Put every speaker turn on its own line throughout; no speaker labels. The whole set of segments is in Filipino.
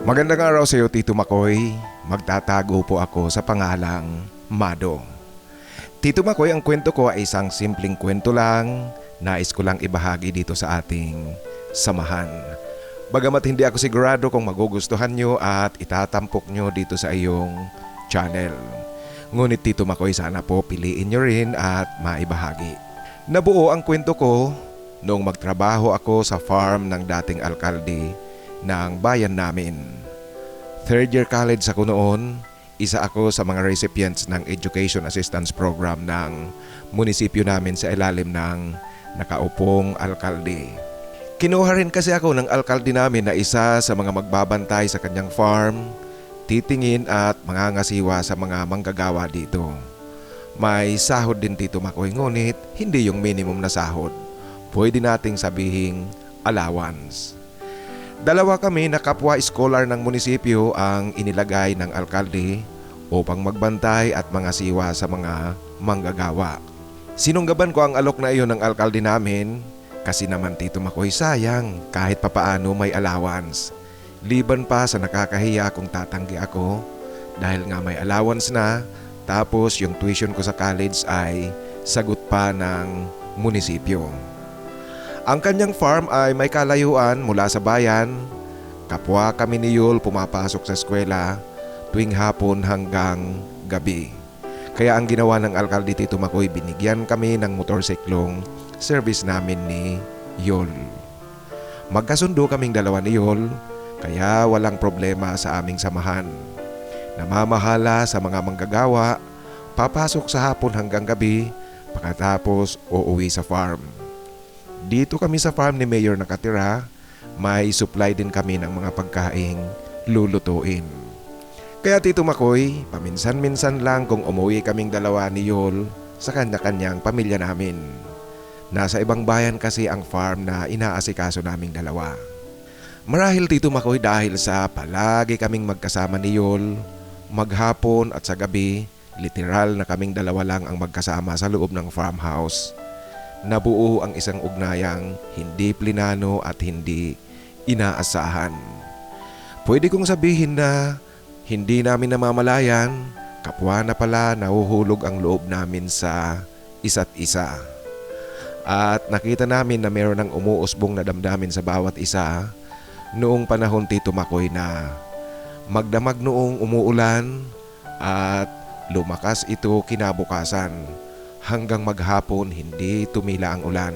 Magandang araw sa iyo, Tito Makoy. Magtatago po ako sa pangalang Mado. Tito Makoy, ang kwento ko ay isang simpleng kwento lang. Nais ko lang ibahagi dito sa ating samahan. Bagamat hindi ako sigurado kung magugustuhan nyo at itatampok nyo dito sa iyong channel. Ngunit Tito Makoy, sana po piliin nyo rin at maibahagi. Nabuo ang kwento ko noong magtrabaho ako sa farm ng dating alkalde ng bayan namin. Third year college ako noon. Isa ako sa mga recipients ng Education Assistance Program ng munisipyo namin sa ilalim ng nakaupong alkalde. Kinuha rin kasi ako ng alkalde namin na isa sa mga magbabantay sa kanyang farm, titingin at mangangasiwa sa mga manggagawa dito. May sahod din Tito Makoy, ngunit hindi yung minimum na sahod. Pwede nating sabihing allowance. Dalawa kami na kapwa scholar ng munisipyo ang inilagay ng alkalde upang magbantay at mangasiwa sa mga manggagawa. Sinunggaban ko ang alok na iyon ng alkalde namin kasi naman Tito Makoy, sayang kahit papaano may allowance. Liban pa sa nakakahiya kung tatanggi ako dahil nga may allowance na, tapos yung tuition ko sa college ay sagot pa ng munisipyo. Ang kanyang farm ay may kalayuan mula sa bayan. Kapwa kami ni Yul pumapasok sa eskwela tuwing hapon hanggang gabi. Kaya ang ginawa ng alkalde Tito Makoy, binigyan kami ng motorsiklong service namin ni Yul. Magkasundo kaming dalawa ni Yul, kaya walang problema sa aming samahan. Namamahala sa mga manggagawa, papasok sa hapon hanggang gabi, pagkatapos uuwi sa farm. Dito kami sa farm ni Mayor nakatira, may supply din kami ng mga pagkaing lulutuin. Kaya Tito Makoy, paminsan-minsan lang kung umuwi kaming dalawa ni Yul sa kanya-kanyang pamilya namin. Nasa ibang bayan kasi ang farm na inaasikaso naming dalawa. Marahil Tito Makoy dahil sa palagi kaming magkasama ni Yul, maghapon at sa gabi, literal na kaming dalawa lang ang magkasama sa loob ng farmhouse. Nabuo ang isang ugnayang hindi plinano at hindi inaasahan. Pwede kong sabihin na hindi namin namamalayan, kapwa na pala nahuhulog ang loob namin sa isa't isa. At nakita namin na meron ng umuusbong na damdamin sa bawat isa noong panahon Tito Makoy na magdamag noong umuulan at lumakas ito kinabukasan. Hanggang maghapon hindi tumila ang ulan.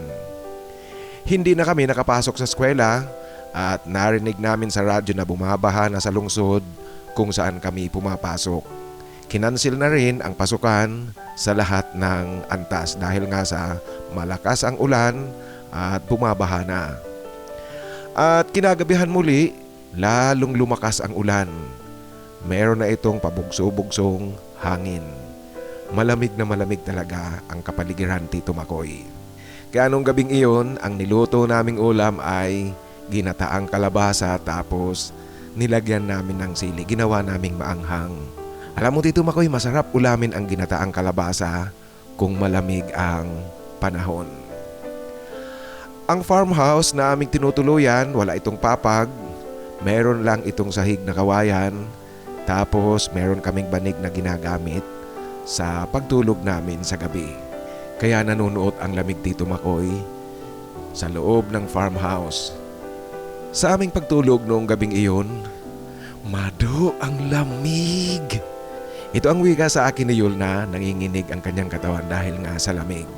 Hindi na kami nakapasok sa eskwela at narinig namin sa radyo na bumabaha na sa lungsod kung saan kami pumapasok. Kinansil na rin ang pasukan sa lahat ng antas dahil nga sa malakas ang ulan at bumabaha na. At kinagabihan muli, lalong lumakas ang ulan. Meron na itong pabugso-bugsong hangin. Malamig na malamig talaga ang kapaligiran Tito Makoy. Kaya nung gabing iyon, ang niluto naming ulam ay ginataang kalabasa tapos nilagyan namin ng sili. Ginawa naming maanghang. Alam mo Tito Makoy, masarap ulamin ang ginataang kalabasa kung malamig ang panahon. Ang farmhouse na aming tinutuluyan, wala itong papag. Meron lang itong sahig na kawayan. Tapos meron kaming banig na ginagamit sa pagtulog namin sa gabi. Kaya nanunuot ang lamig Tito Makoy sa loob ng farmhouse. Sa aming pagtulog noong gabing iyon, Mado, ang lamig! Ito ang wika sa akin ni Yul na nanginginig ang kanyang katawan dahil nga sa lamig.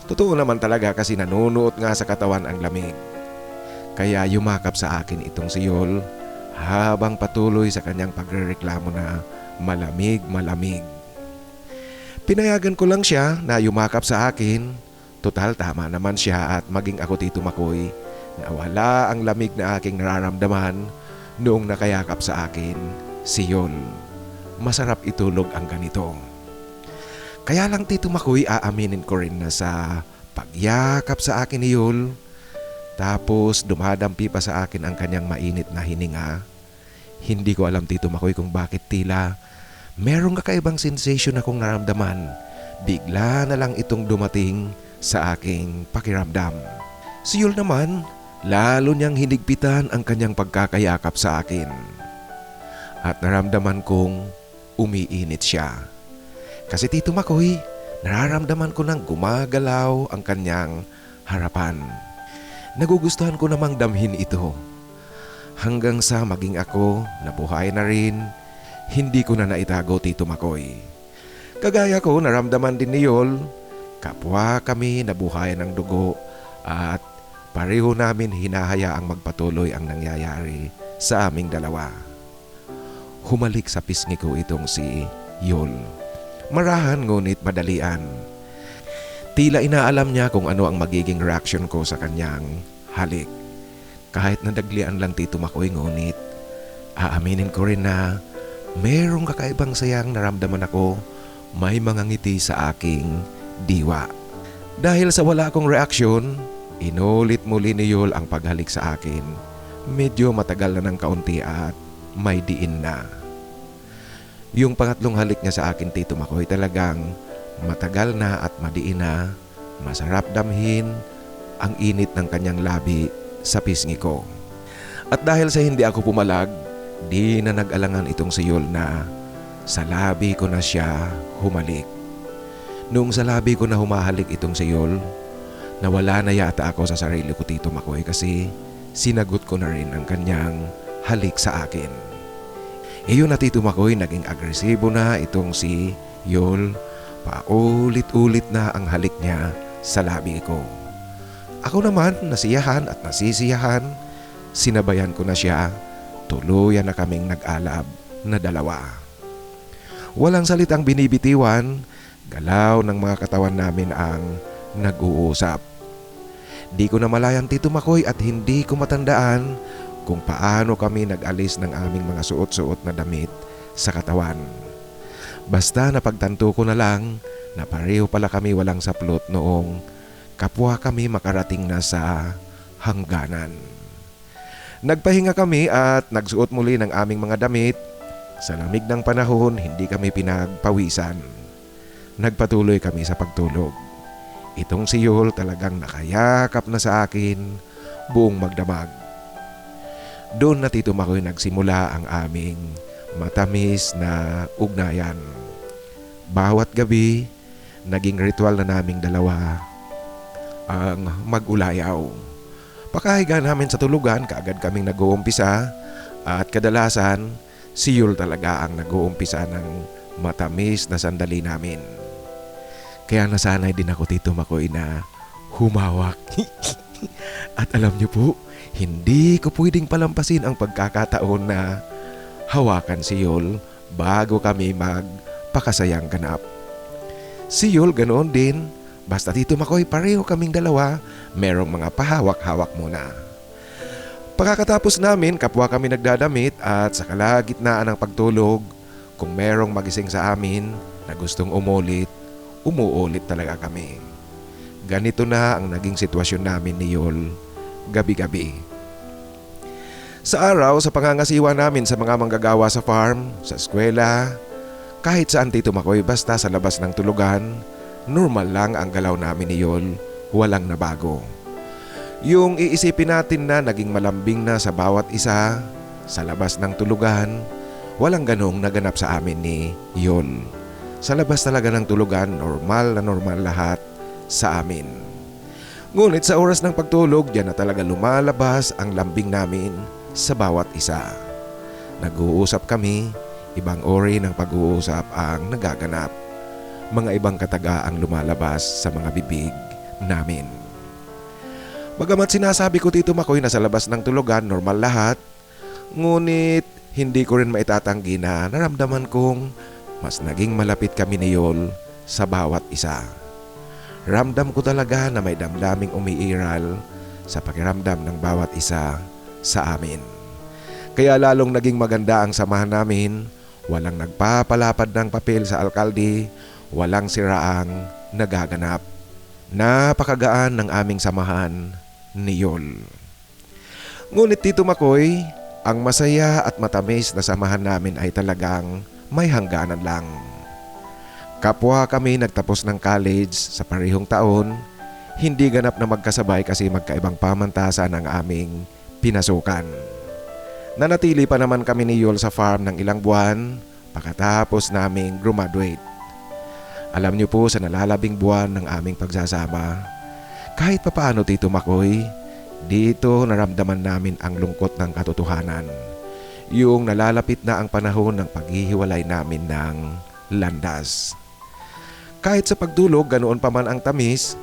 Totoo naman talaga kasi nanunuot nga sa katawan ang lamig. Kaya yumakap sa akin itong si Yul habang patuloy sa kanyang pagrereklamo na malamig. Pinayagan ko lang siya na yumakap sa akin. Total tama naman siya at maging ako Tito Makoy, nawala ang lamig na aking nararamdaman noong nakayakap sa akin si Yul. Masarap itulog ang ganito. Kaya lang Tito Makoy, aaminin ko rin na sa pagyakap sa akin ni Yul, tapos dumadampi pa sa akin ang kanyang mainit na hininga. Hindi ko alam Tito Makoy kung bakit tila merong kakaibang sensation akong naramdaman. Bigla na lang itong dumating sa aking pakiramdam. Si Yul naman, lalo niyang hinigpitan ang kanyang pagkakayakap sa akin. at naramdaman kong umiinit siya. Kasi Tito Makoy, nararamdaman ko nang gumagalaw ang kanyang harapan. Nagugustuhan ko namang damhin ito. Hanggang sa maging ako, nabuhay na rin, hindi ko na naitago Tito Makoy. Kagaya ko, naramdaman din ni Yol, kapwa kami nabuhayan ng dugo at pareho namin hinahayaang magpatuloy ang nangyayari sa aming dalawa. Humalik sa pisngi ko itong si Yol. Marahan ngunit madalian. Tila inaalam niya kung ano ang magiging reaction ko sa kanyang halik. Kahit nadaglian lang Tito Makoy, ngunit aaminin ko rin na merong kakaibang sayang naramdaman ako, may mga ngiti sa aking diwa. Dahil sa wala akong reaksyon, inulit muli ni Yol ang paghalik sa akin. Medyo matagal na ng kaunti at may diin na. Yung pangatlong halik niya sa akin Tito Makoy talagang matagal na at madiin na. Masarap damhin ang init ng kanyang labi sa pisngi ko. At dahil sa hindi ako pumalag, di na nag-alangan itong si Yol na sa labi ko na siya humalik. Noong sa labi ko na humahalik itong si Yol, nawala na yata ako sa sarili ko Tito Makoy kasi sinagot ko na rin ang kanyang halik sa akin. Iyon na Tito Makoy, naging agresibo na itong si Yol. Paulit-ulit na ang halik niya sa labi ko. Ako naman nasiyahan at nasisiyahan. Sinabayan ko na siya. Tuluyan na kaming nag-alab na dalawa. Walang salitang binibitiwan. Galaw ng mga katawan namin ang nag-uusap. Di ko na malayan Tito Makoy at hindi ko matandaan kung paano kami nag-alis ng aming mga suot-suot na damit sa katawan. Basta napagtanto ko na lang na pareho pala kami walang saplot noong kapwa kami makarating na sa hangganan. Nagpahinga kami at nagsuot muli ng aming mga damit. Sa lamig ng panahon, hindi kami pinagpawisan. Nagpatuloy kami sa pagtulog. Itong si Yol talagang nakayakap na sa akin buong magdamag. Doon na Tito Makoy nagsimula ang aming matamis na ugnayan. Bawat gabi, naging ritual na naming dalawa ang mag-ulayaw. Pakahiga namin sa tulugan, kaagad kaming nag-uumpisa at kadalasan si Yul talaga ang nag-uumpisa ng matamis na sandali namin. Kaya nasanay din ako Tito Makoy na humawak. At alam niyo po, hindi ko pwedeng palampasin ang pagkakataon na hawakan si Yol bago kami magpakasayang ganap. Si Yol ganoon din, basta Tito Makoy pareho kaming dalawa, merong mga pahawak-hawak muna. Pagkatapos namin, kapwa kami nagdadamit at sa kalagitnaan ng pagtulog, kung merong magising sa amin na gustong umuulit talaga kami. Ganito na ang naging sitwasyon namin ni Yol gabi-gabi. Sa araw, sa pangangasiwa namin sa mga manggagawa sa farm, sa eskwela, kahit saan Tito Makoy, basta sa labas ng tulugan, normal lang ang galaw namin ni Yol, walang nabago. Yung iisipin natin na naging malambing na sa bawat isa, sa labas ng tulugan, walang ganong naganap sa amin ni Yol. Sa labas talaga ng tulugan, normal na normal lahat sa amin. Ngunit sa oras ng pagtulog, diyan na talaga lumalabas ang lambing namin sa bawat isa. Nag-uusap kami, ibang uri ng pag-uusap ang nagaganap. Mga ibang kataga ang lumalabas sa mga bibig namin. Bagamat sinasabi ko Tito Makoy na sa labas ng tulugan normal lahat, ngunit hindi ko rin maitatanggi na naramdaman kong mas naging malapit kami ni Yol sa bawat isa. Ramdam ko talaga na may damdaming umiiral sa pakiramdam ng bawat isa sa amin. Kaya lalong naging maganda ang samahan namin, walang nagpapalapad ng papel sa alkalde, walang siraang nagaganap. Napakagaan ng aming samahan ni Yol. Ngunit Tito Makoy, ang masaya at matamis na samahan namin ay talagang may hangganan lang. Kapwa kami nagtapos ng college sa parehong taon, hindi ganap na magkasabay kasi magkaibang pamantasan ang aming pinasukan. Nanatili pa naman kami ni Yol sa farm ng ilang buwan pagkatapos naming graduate. Alam niyo po, sa nalalabing buwan ng aming pagsasama, kahit papaano Tito Makoy, dito naramdaman namin ang lungkot ng katotohanan. Yung nalalapit na ang panahon ng paghihiwalay namin ng landas. Kahit sa pagdulog ganoon pa man ang tamis,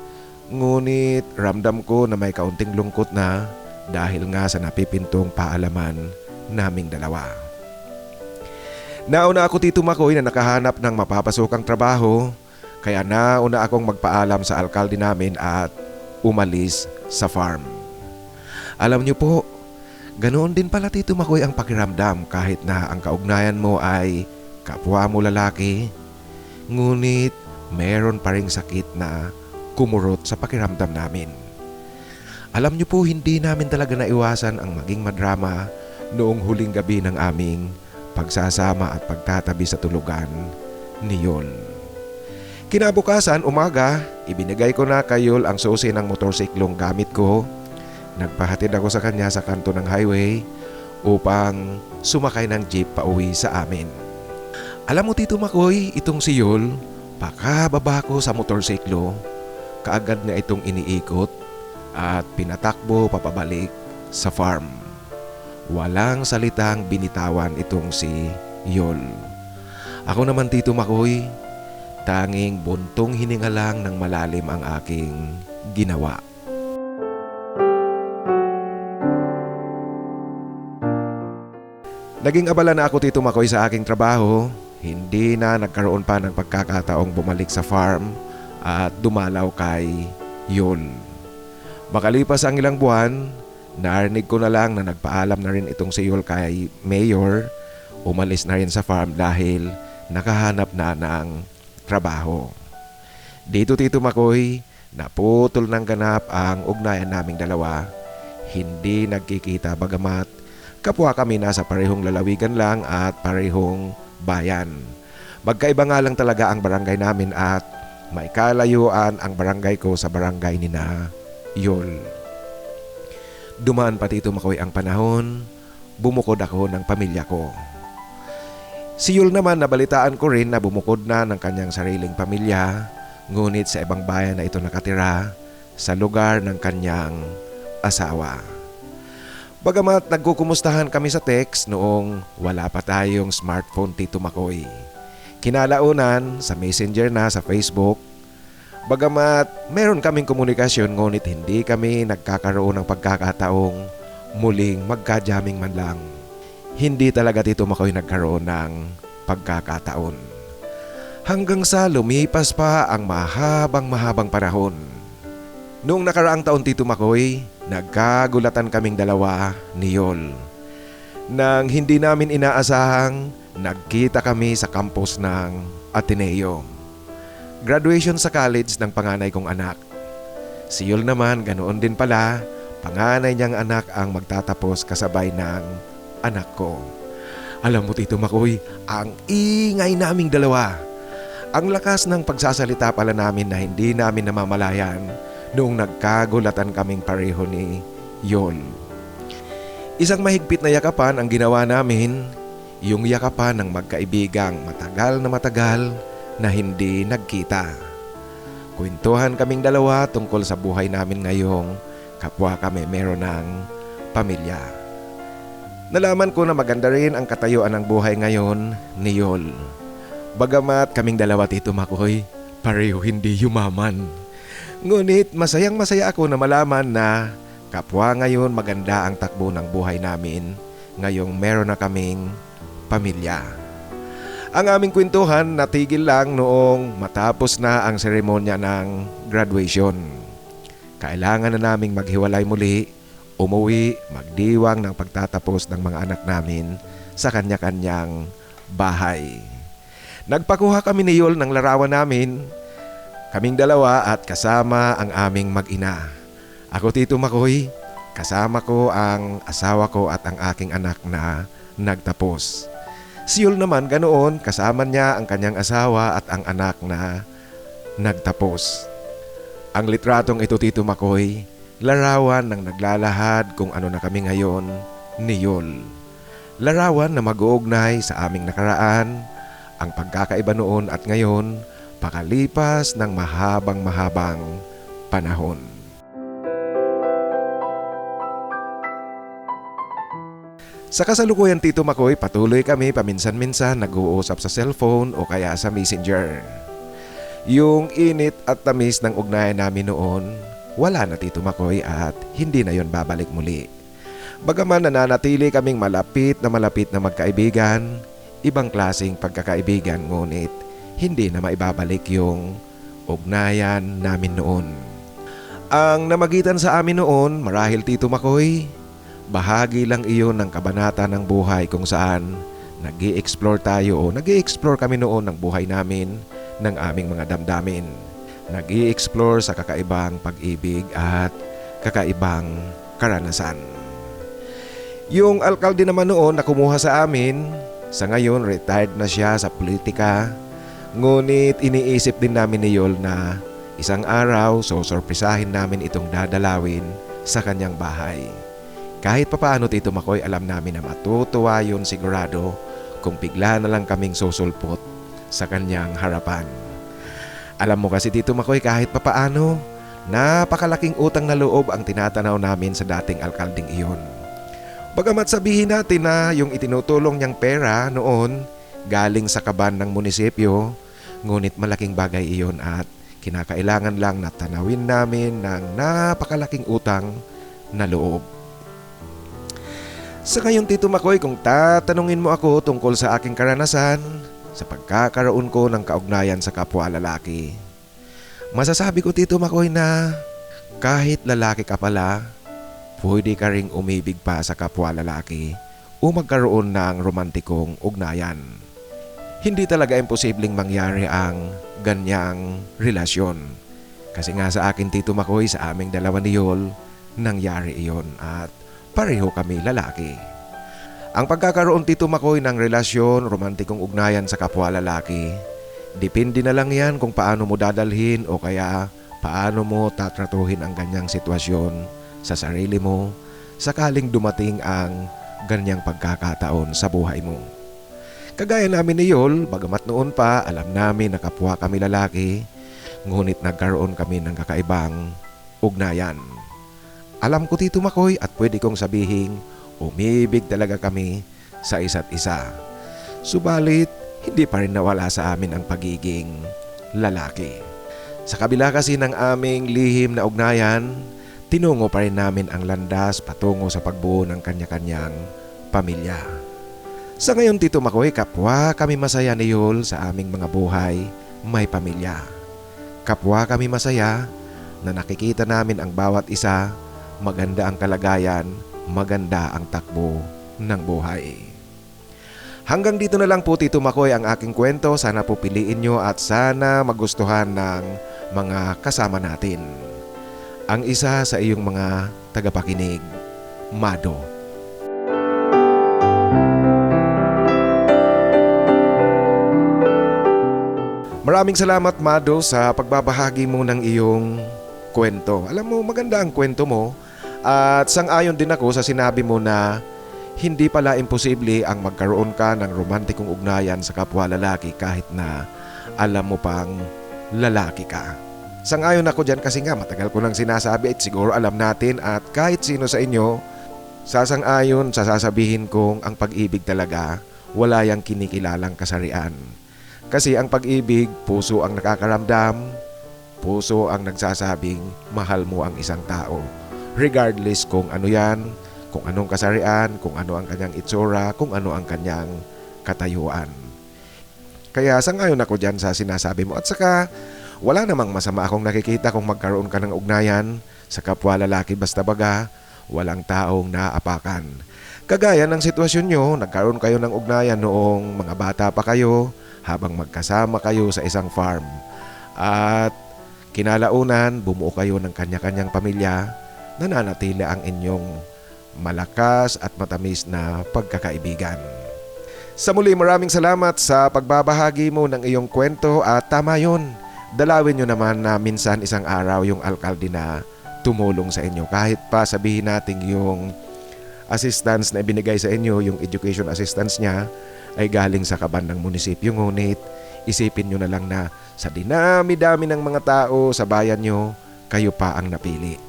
ngunit ramdam ko na may kaunting lungkot na dahil nga sa napipintong paalaman naming dalawa. Nauna ako Tito Makoy na nakahanap ng mapapasokang trabaho, kaya nauna akong magpaalam sa alkalde namin at umalis sa farm. Alam niyo po, ganoon din pala Tito Makoy ang pakiramdam kahit na ang kaugnayan mo ay kapwa mo lalaki, ngunit meron pa ring sakit na kumurot sa pakiramdam namin. Alam niyo po, hindi namin talaga naiwasan ang maging madrama noong huling gabi ng aming pagsasama at pagtatabi sa tulugan ni Yol. Kinabukasan umaga, ibinigay ko na kay Yol ang susi ng motorsiklong gamit ko. Nagpahatid ako sa kanya sa kanto ng highway upang sumakay ng jeep pauwi sa amin. Alam mo Tito Makoy, itong si Yol, pakababa ko sa motorsiklo, kaagad na itong iniikot at pinatakbo papabalik sa farm. Walang salitang binitawan itong si Yol. Ako naman Tito Makoy, tanging buntong hininga lang ng malalim ang aking ginawa. Naging abala na ako Tito Makoy sa aking trabaho. Hindi na nagkaroon pa ng pagkakataong bumalik sa farm at dumalaw kay Yol. Makalipas ang ilang buwan, narinig ko na lang na nagpaalam na rin itong si Yol kay Mayor. Umalis na rin sa farm dahil nakahanap na ng trabaho. Dito Tito Makoy, naputol ng ganap ang ugnayan naming dalawa. Hindi nagkikita bagamat kapwa kami nasa parehong lalawigan lang at parehong bayan. Magkaiba nga lang talaga ang barangay namin at may kalayuan ang barangay ko sa barangay ni na Yol. Dumaan pa Tito Makoy ang panahon, bumukod ako ng pamilya ko. Si Yol naman, nabalitaan ko rin na bumukod na ng kanyang sariling pamilya, ngunit sa ibang bayan na ito nakatira sa lugar ng kanyang asawa. Bagamat nagkukumustahan kami sa text noong wala pa tayong smartphone Tito Makoy. Kinalaunan sa Messenger na sa Facebook. Bagamat meron kaming komunikasyon ngunit hindi kami nagkakaroon ng pagkakataong muling magka-jamming man lang. Hindi talaga Tito Makoy nagkaroon ng pagkakataon. Hanggang sa lumipas pa ang mahabang panahon. Noong nakaraang taon Tito Makoy, nagkagulatan kaming dalawa ni Yol. Nang hindi namin inaasahang nagkita kami sa campus ng Ateneo. Graduation sa college ng panganay kong anak. Si Yol naman ganoon din pala, panganay niyang anak ang magtatapos kasabay ng anak ko. Alam mo Tito Makoy, ang ingay naming dalawa. Ang lakas ng pagsasalita pala namin na hindi namin namamalayan noong nagkagulatan kaming pareho ni Yol. Isang mahigpit na yakapan ang ginawa namin, yung yakapan ng magkaibigang matagal na hindi nagkita. Kwentuhan kaming dalawa tungkol sa buhay namin ngayong kapwa kami meron ng pamilya. Nalaman ko na maganda rin ang katayuan ng buhay ngayon ni Yol. Bagamat kaming dalawa Tito Makoy, pareho hindi yumaman. Ngunit masayang-masaya ako na malaman na kapwa ngayon maganda ang takbo ng buhay namin ngayong meron na kaming pamilya. Ang aming kwentuhan natigil lang noong matapos na ang seremonya ng graduation. Kailangan na naming maghiwalay muli, umuwi, magdiwang ng pagtatapos ng mga anak namin sa kanya-kanyang bahay. Nagpakuha kami ni Yol ng larawan namin, kaming dalawa at kasama ang aming mag-ina. Ako Tito Makoy, kasama ko ang asawa ko at ang aking anak na nagtapos. Si Yol naman ganoon, kasama niya ang kanyang asawa at ang anak na nagtapos. Ang litratong ito Tito Makoy, larawan ng naglalahad kung ano na kami ngayon ni Yol. Larawan na mag-uugnay sa aming nakaraan, ang pagkakaiba noon at ngayon, pakalipas ng mahabang panahon. Sa kasalukuyan Tito Makoy, patuloy kami paminsan-minsan nag-uusap sa cellphone o kaya sa messenger. Yung init at tamis ng ugnayan namin noon, wala na Tito Makoy at hindi na yon babalik muli. Bagaman nananatili kaming malapit na magkaibigan, ibang klaseng pagkakaibigan ngunit hindi na maibabalik yung ugnayan namin noon. Ang namagitan sa amin noon, marahil Tito Makoy, bahagi lang iyon ng kabanata ng buhay kung saan nag-i-explore tayo o nag-i-explore kami noon ng buhay namin, ng aming mga damdamin. Nag-i-explore sa kakaibang pag-ibig at kakaibang karanasan. Yung alkalde naman noon na kumuha sa amin, sa ngayon retired na siya sa politika. Ngunit iniisip din namin ni Yol na isang araw sorpresahin namin itong dadalawin sa kanyang bahay. Kahit papaano Tito Makoy, alam namin na matutuwa yun sigurado kung bigla na lang kaming susulpot sa kanyang harapan. Alam mo kasi Tito Makoy, kahit papaano, napakalaking utang na loob ang tinatanaw namin sa dating alkaldeng iyon. Bagamat sabihin natin na yung itinutulong niyang pera noon galing sa kaban ng munisipyo, ngunit malaking bagay iyon at kinakailangan lang na tanawin namin ng napakalaking utang na loob. Sa ngayon Tito Makoy, kung tatanungin mo ako tungkol sa aking karanasan sa pagkakaroon ko ng kaugnayan sa kapwa lalaki, masasabi ko Tito Makoy na kahit lalaki ka pala, pwede ka ring umibig pa sa kapwa lalaki o magkaroon ng romantikong ugnayan. Hindi talaga imposibleng mangyari ang ganyang relasyon. Kasi nga sa akin Tito Makoy, sa aming dalawa ni Yol, nangyari iyon at pareho kami lalaki. Ang pagkakaroon Tito Makoy ng relasyon, romantikong ugnayan sa kapwa lalaki, depende na lang yan kung paano mo dadalhin o kaya paano mo tatratuhin ang ganyang sitwasyon sa sarili mo sakaling dumating ang ganyang pagkakataon sa buhay mo. Kagaya namin ni Yol, bagamat noon pa alam namin na kapwa kami lalaki, ngunit nagkaroon kami ng kakaibang ugnayan. Alam ko Tito Makoy at pwede kong sabihin, umibig talaga kami sa isa't isa. Subalit, hindi pa rin nawala sa amin ang pagiging lalaki. Sa kabila kasi ng aming lihim na ugnayan, tinungo pa rin namin ang landas patungo sa pagbuo ng kanya-kanyang pamilya. Sa ngayon Tito Makoy, kapwa kami masaya ni Yol sa aming mga buhay may pamilya. Kapwa kami masaya na nakikita namin ang bawat isa, maganda ang kalagayan, maganda ang takbo ng buhay. Hanggang dito na lang po Tito Makoy ang aking kwento. Sana po piliin nyo at sana magustuhan ng mga kasama natin. Ang isa sa iyong mga tagapakinig, Mado. Maraming salamat Mado sa pagbabahagi mo ng iyong kwento. Alam mo, maganda ang kwento mo at sang-ayon din ako sa sinabi mo na hindi pala imposible ang magkaroon ka ng romantikong ugnayan sa kapwa lalaki kahit na alam mo pang lalaki ka. Sang-ayon ako dyan kasi nga matagal ko nang sinasabi at siguro alam natin at kahit sino sa inyo, sasang-ayon sa sasabihin kong ang pag-ibig talaga wala yang kinikilalang kasarian. Kasi ang pag-ibig, puso ang nakakaramdam, puso ang nagsasabing mahal mo ang isang tao. Regardless kung ano yan, kung anong kasarian, kung ano ang kanyang itsura, kung ano ang kanyang katayuan. Kaya sang-ayon ako dyan sa sinasabi mo at saka wala namang masama akong nakikita kung magkaroon ka ng ugnayan sa kapwa lalaki basta baga walang taong naapakan. Kagaya ng sitwasyon nyo, nagkaroon kayo ng ugnayan noong mga bata pa kayo habang magkasama kayo sa isang farm. At kinalaunan, bumuo kayo ng kanya-kanyang pamilya, nananatili ang inyong malakas at matamis na pagkakaibigan. Sa muli, maraming salamat sa pagbabahagi mo ng iyong kwento at tama yun. Dalawin nyo naman na minsan isang araw yung alkalde na tumulong sa inyo. Kahit pa sabihin natin yung assistance na ibinigay sa inyo, yung education assistance niya, ay galing sa kaban ng munisipyo. Ngunit isipin nyo na lang na sa dinami-dami ng mga tao sa bayan nyo, kayo pa ang napili.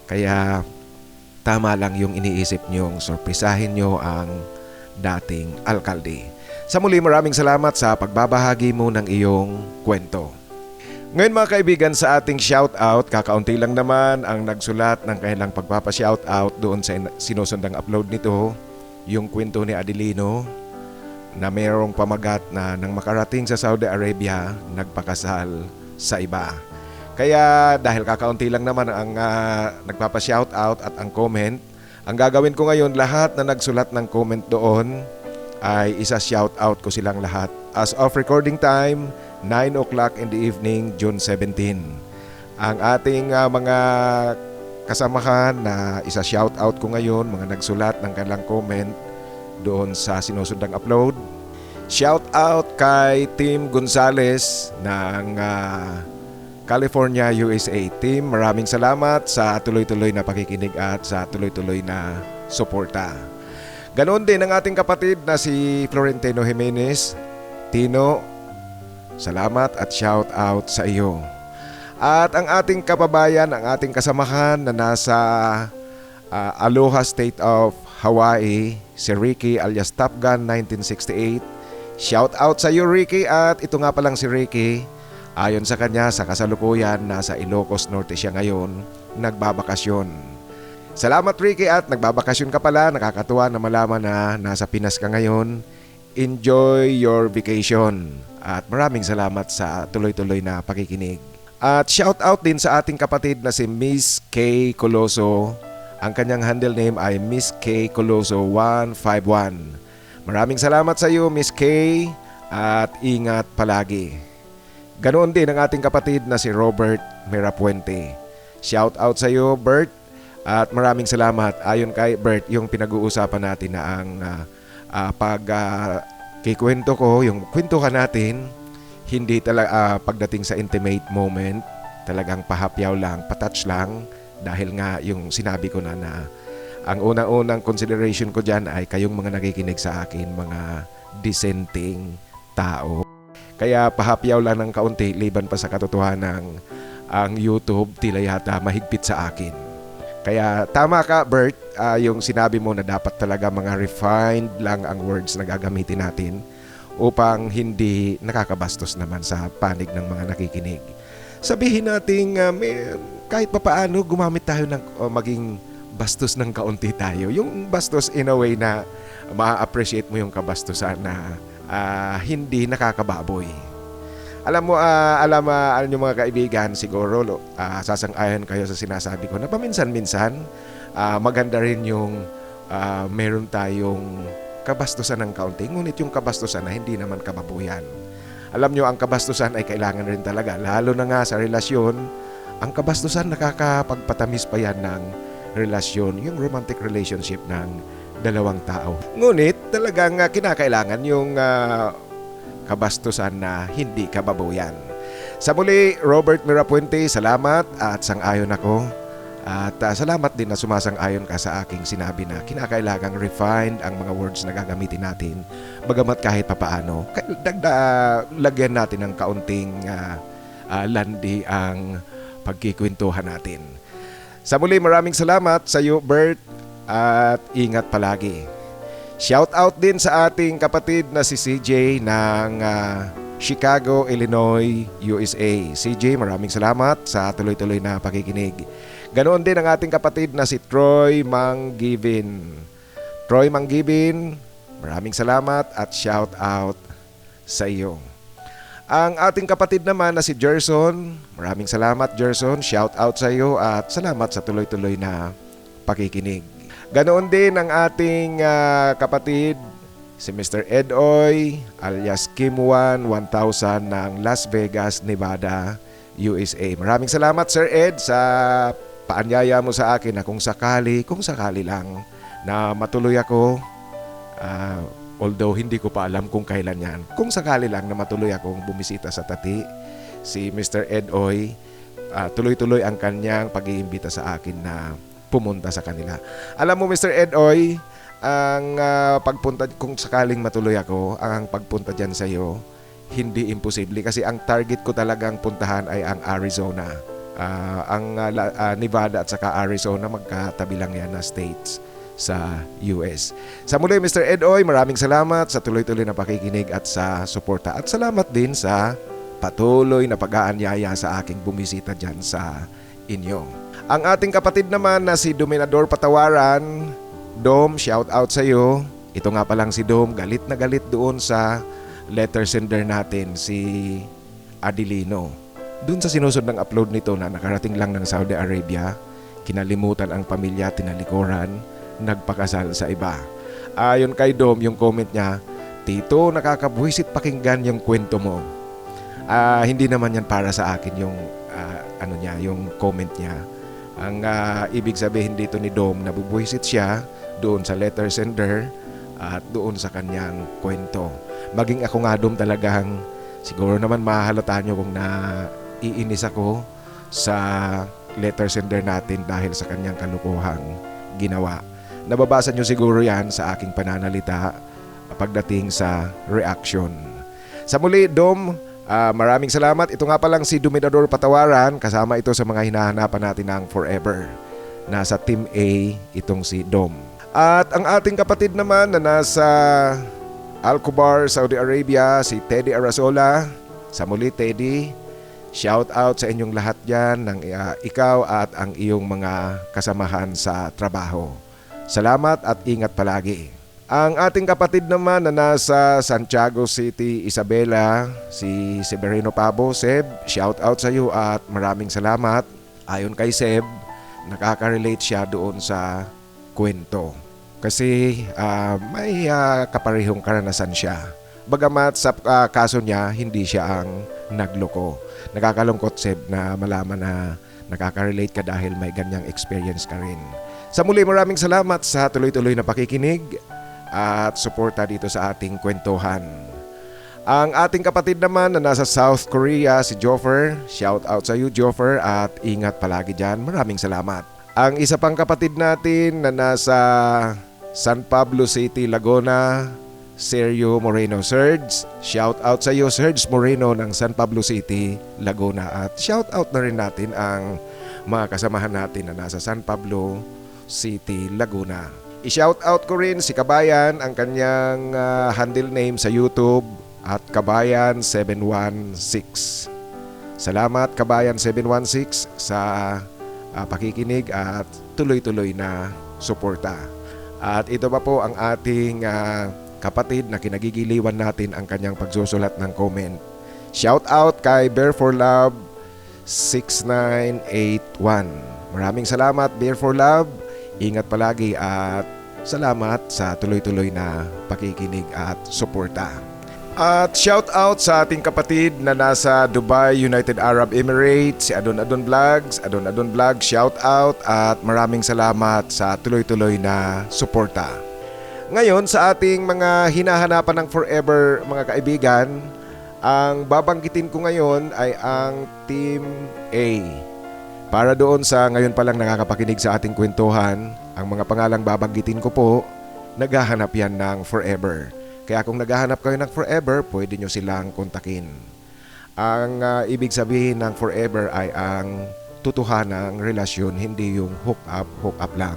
Kaya tama lang yung iniisip nyong sorpresahin nyo ang dating alkalde. Sa muli, maraming salamat sa pagbabahagi mo ng iyong kwento. Ngayon mga kaibigan, sa ating shoutout, kakaunti lang naman ang nagsulat ng kanilang pagpapa-shoutout doon sa sinusundang upload nito, yung kwento ni Adelino na mayroong pamagat na nang makarating sa Saudi Arabia, nagpakasal sa iba. Kaya dahil kakaunti lang naman ang nagpapa-shoutout at ang comment, ang gagawin ko ngayon, lahat na nagsulat ng comment doon ay isa-shoutout ko silang lahat. As of recording time, 9 o'clock in the evening, June 17. Ang ating mga kasamahan na isa-shoutout ko ngayon, mga nagsulat ng kanilang comment doon sa sinusundang upload. Shoutout kay Tim Gonzales ng California, USA. Tim, maraming salamat sa tuloy-tuloy na pakikinig at sa tuloy-tuloy na suporta. Ganoon din ang ating kapatid na si Florentino Jimenez. Tino, salamat at shout out sa iyo. At ang ating kababayan, ang ating kasamahan na nasa Aloha State of Hawaii, si Ricky alias Top Gun 1968. Shout out sa iyo, Ricky. At ito nga palang si Ricky, ayon sa kanya, sa kasalukuyan, nasa Ilocos Norte siya ngayon, nagbabakasyon. Salamat, Ricky, at nagbabakasyon ka pala. Nakakatuwa na malaman na nasa Pinas ka ngayon. Enjoy your vacation. At maraming salamat sa tuloy-tuloy na pakikinig. At shout out din sa ating kapatid na si Miss K. Coloso. Ang kanyang handle name ay Miss K. Coloso 151. Maraming salamat sa iyo, Miss K. At ingat palagi. Ganoon din ang ating kapatid na si Robert Mirapuente. Shout out sa iyo, Bert. At maraming salamat. Ayon kay Bert, yung pinag-uusapan natin na ang kikwento ko, yung kwentuhan natin, hindi talaga pagdating sa intimate moment, talagang pahapyaw lang, patouch lang, dahil nga yung sinabi ko na ang unang-unang consideration ko dyan ay kayong mga nakikinig sa akin, mga dissenting tao. Kaya pahapyaw lang ng kaunti, liban pa sa katotohanan ang YouTube tila yata mahigpit sa akin. Kaya tama ka, Bert, yung sinabi mo na dapat talaga mga refined lang ang words na gagamitin natin upang hindi nakakabastos naman sa panig ng mga nakikinig. Sabihin natin kahit papaano gumamit tayo ng maging bastos ng kaunti tayo. Yung bastos in a way na ma-appreciate mo yung kabastusan na hindi nakakababoy. Alam mo, nyo mga kaibigan, siguro sasang-ayon kayo sa sinasabi ko na paminsan-minsan maganda rin yung meron tayong kabastusan ng kaunti, ngunit yung kabastusan na hindi naman kababuyan. Alam nyo, ang kabastusan ay kailangan rin talaga, lalo na nga sa relasyon. Ang kabastusan nakakapagpatamis pa yan ng relasyon, yung romantic relationship ng dalawang tao. Ngunit talagang kinakailangan yung kabastusan na hindi kababuyan. Sa muli, Robert Mirapuente, salamat at sang-ayon ako. At salamat din na sumasang-ayon ka sa aking sinabi na kinakailangang refined ang mga words na gagamitin natin. Bagamat kahit papaano, lagyan natin ng kaunting landi ang pagkikwentuhan natin. Sa muli, maraming salamat sa iyo, Bert, at ingat palagi. Shout out din sa ating kapatid na si CJ ng Chicago, Illinois, USA. CJ, maraming salamat sa tuloy-tuloy na pakikinig. Ganoon din ang ating kapatid na si Troy Manggibin. Troy Manggibin, maraming salamat at shout out sa iyo. Ang ating kapatid naman na si Gerson, maraming salamat Gerson, shout out sa iyo at salamat sa tuloy-tuloy na pakikinig. Ganoon din ang ating kapatid, si Mr. Ed Oy, alias Kim1 1000 ng Las Vegas, Nevada, USA. Maraming salamat Sir Ed sa paanyaya mo sa akin na kung sakali lang na matuloy ako, although hindi ko pa alam kung kailan yan, kung sakali lang na matuloy akong bumisita sa Tati, si Mr. Ed Oy, tuloy-tuloy ang kanyang pag-iimbita sa akin na pumunta sa kanila. Alam mo Mr. Edoy, ang pagpunta, kung sakaling matuloy ako, ang pagpunta dyan sa iyo, hindi imposible kasi ang target ko talagang puntahan ay ang Arizona. Nevada at saka Arizona, magkatabi lang yan na states sa US. Sa muli Mr. Edoy, maraming salamat sa tuloy-tuloy na pakikinig at sa suporta. At salamat din sa patuloy na pag-aanyaya sa aking bumisita dyan sa inyo. Ang ating kapatid naman na si Dominador Patawaran, Dom, shout out sa iyo. Ito nga palang si Dom, galit na galit doon sa letter sender natin, si Adelino. Doon sa sinusod ng upload nito na nakarating lang ng Saudi Arabia, kinalimutan ang pamilya, tinalikuran, nagpakasal sa iba. Ayon kay Dom, yung comment niya, Tito, nakakabuhisit pakinggan yung kwento mo. Hindi naman yan para sa akin yung yung comment niya. Ang ibig sabihin dito ni Dom, nabubuhisit siya doon sa letter sender at doon sa kanyang kwento. Maging ako nga Dom talagang siguro naman mahalata nyo kung naiinis ako sa letter sender natin dahil sa kanyang kalukuhang ginawa. Nababasa nyo siguro yan sa aking pananalita pagdating sa reaction. Sa muli Dom, maraming salamat. Ito nga palang si Dominador Patawaran, kasama ito sa mga hinahanapan natin ng forever. Nasa Team A itong si Dom. At ang ating kapatid naman na nasa Al-Kubar, Saudi Arabia, si Teddy Arasola. Sa muli Teddy, shout out sa inyong lahat dyan, ng ikaw at ang iyong mga kasamahan sa trabaho. Salamat at ingat palagi. Ang ating kapatid naman na nasa Santiago City, Isabela, si Severino Pabo. Seb, shout out sa iyo at maraming salamat. Ayon kay Seb, nakaka-relate siya doon sa kwento. Kasi may kaparehong karanasan siya. Bagamat sa kaso niya, hindi siya ang nagloko. Nakakalungkot Seb na malaman na nakaka-relate ka dahil may ganyang experience ka rin. Sa muli maraming salamat sa tuloy-tuloy na pakikinig at suporta dito sa ating kwentuhan. Ang ating kapatid naman na nasa South Korea, si Joffer. Shout out sa iyo Joffer at ingat palagi dyan. Maraming salamat. Ang isa pang kapatid natin na nasa San Pablo City, Laguna, Sergio Moreno. Serge, shout out sa iyo Serge Moreno ng San Pablo City, Laguna. At shout out na rin natin ang mga kasamahan natin na nasa San Pablo City, Laguna. I-shout out ko rin si Kabayan, ang kanyang handle name sa YouTube at Kabayan716. Salamat Kabayan716 sa pakikinig at tuloy-tuloy na suporta. At ito pa po ang ating kapatid na kinagigiliwan natin ang kanyang pagsusulat ng comment. Shout out kay Bear for Love 6981. Maraming salamat Bear for Love. Ingat palagi at salamat sa tuloy-tuloy na pakikinig at suporta. At shout out sa ating kapatid na nasa Dubai, United Arab Emirates, si Adon Adon Vlogs. Adon Adon Vlogs, shout out at maraming salamat sa tuloy-tuloy na suporta. Ngayon sa ating mga hinahanapan ng forever mga kaibigan, ang babanggitin ko ngayon ay ang Team A. Para doon sa ngayon palang nakakapakinig sa ating kwentuhan, ang mga pangalang babanggitin ko po, naghahanap yan ng forever. Kaya kung naghahanap kayo ng forever, pwede nyo silang kontakin. Ang ibig sabihin ng forever ay ang tutuhanang relasyon, hindi yung hook up lang.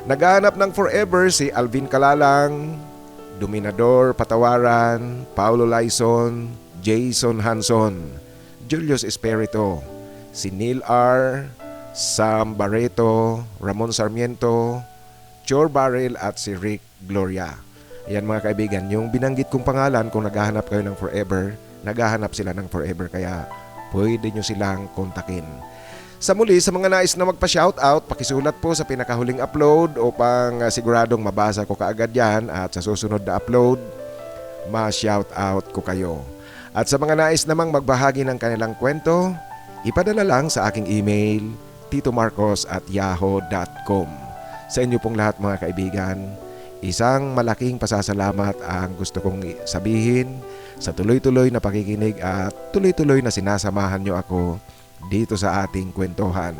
Naghahanap ng forever si Alvin Kalalang, Dominador Patawaran, Paulo Laison, Jason Hanson, Julius Espirito, si Neil R., Sam Barreto, Ramon Sarmiento, Chor Barrel at si Rick Gloria. Ayan mga kaibigan, yung binanggit kong pangalan, kung naghahanap kayo ng forever, naghahanap sila ng forever, kaya pwede nyo silang kontakin. Sa muli, sa mga nais na magpa-shoutout, pakisulat po sa pinakahuling upload upang siguradong mabasa ko kaagad yan at sa susunod na upload, ma-shoutout ko kayo. At sa mga nais namang magbahagi ng kanilang kwento, ipadala lang sa aking email, titomarcos@yahoo.com. Sa inyo pong lahat mga kaibigan, isang malaking pasasalamat ang gusto kong sabihin sa tuloy-tuloy na pakikinig at tuloy-tuloy na sinasamahan nyo ako dito sa ating kwentuhan.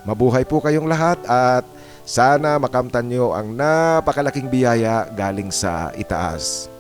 Mabuhay po kayong lahat at sana makamtan nyo ang napakalaking biyaya galing sa itaas.